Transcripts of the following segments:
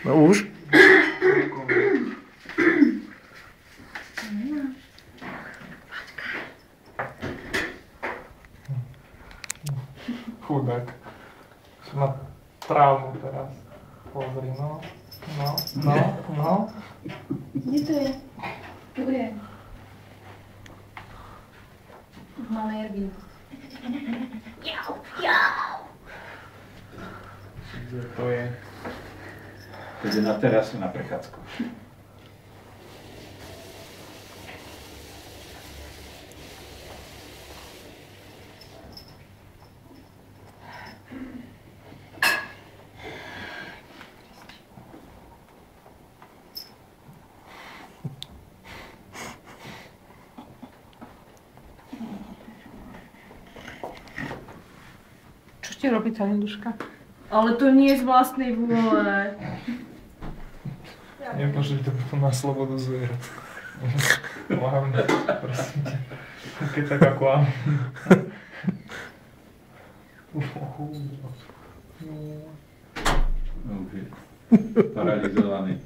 No už? Chudák. Má traumu teraz. Pozri, no. No. Kde to je? Tu je. Máme Ervin. Kde to je? Keď je na terasu na prechádzku. Čo ste robí tá Linduška? Ale to nie je z vlastnej vôle. Nemôže to potom na slobodu zvierat. Hlavne, prosím ťa. Keď tak ako OK. Paralizovaný.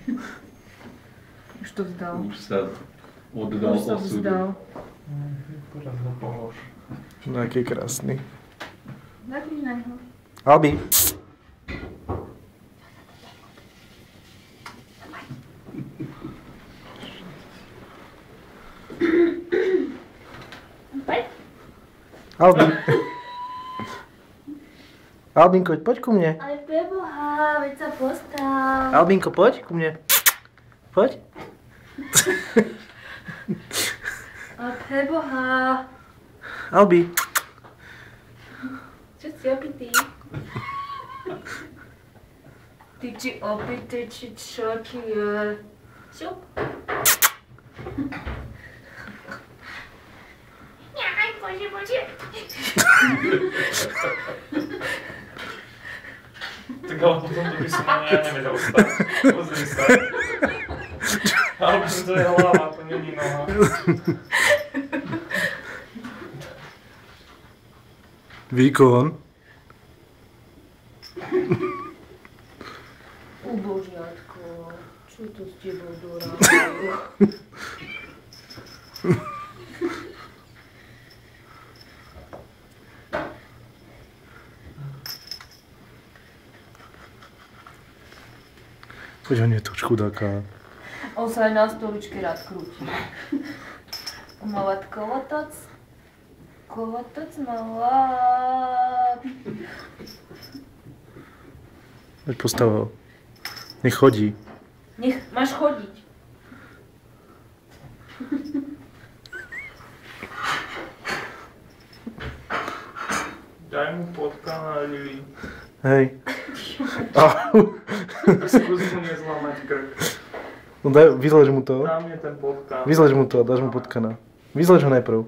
Už to vzdal. Už sa oddal Už sa osudu. vzdal. Teraz ho polož. No aký krásny. Napíš na ňo. Albi. Albi. Albinko, poď ku mne. Ale preboha, veď sa postav. Albinko, poď ku mne. Poď. Ale preboha. Albi. Čo si opitý? Ty či opitý, či čo ti je? Šup. Aj, bože. Tak ale potom to by som ani ja nevedel stať. Pozri sa. Ale to je hlava, to není noha. Výkon. Božiatko, čo to s tebou dorábajú? Poď ho netoč, chudáka. On sa aj na stoličke rád krúti. Má mať kovotoc. Kovotoc má mať. Veď postav ho. Nech chodí. Nech, máš chodiť. Daj mu potkan a Lili. Hej. Au. Skús mu nezlamať krk. No daj, vyzlež mu to. Tam je ten potkan. Vyzlež mu to a dáš mu potkana. Vyzlež ho najprv.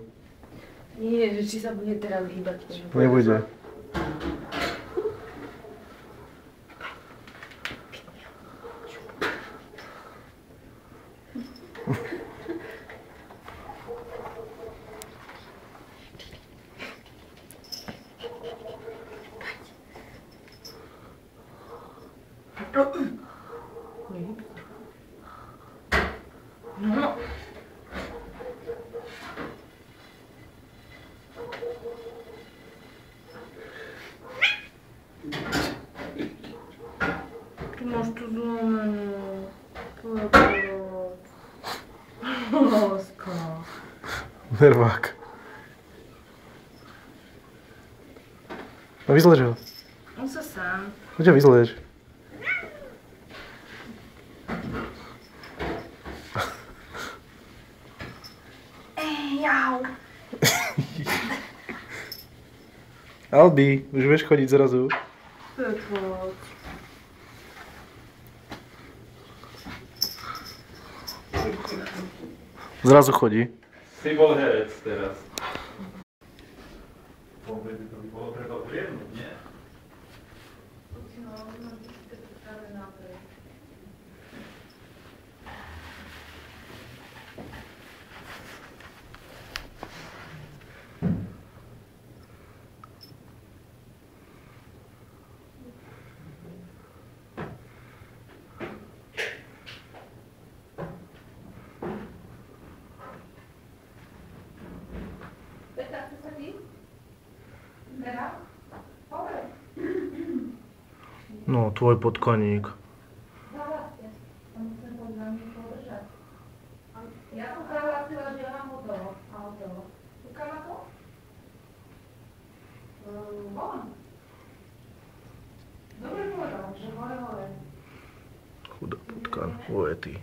Nie, že či sa bude teraz hýbať. Nebude. No. Ty máš to zlomené. Láska. Nervák. No vyzlež ho. On sa sám. Poď ho vyzlež. Jau. Albi, už vieš chodiť zrazu. Poď. Zrazu chodí. Si bol herec teraz. Povedz, to by bolo treba ujednúť, nie? No, tvoj podkoník. Zahláste. Tam musím pod na niekoho držať. Ja som zahlásila, že ja mám hotovo. A hotovo. Kúka na to? Von. Dobre povedal, že hore. Chudá potkan, ujetý.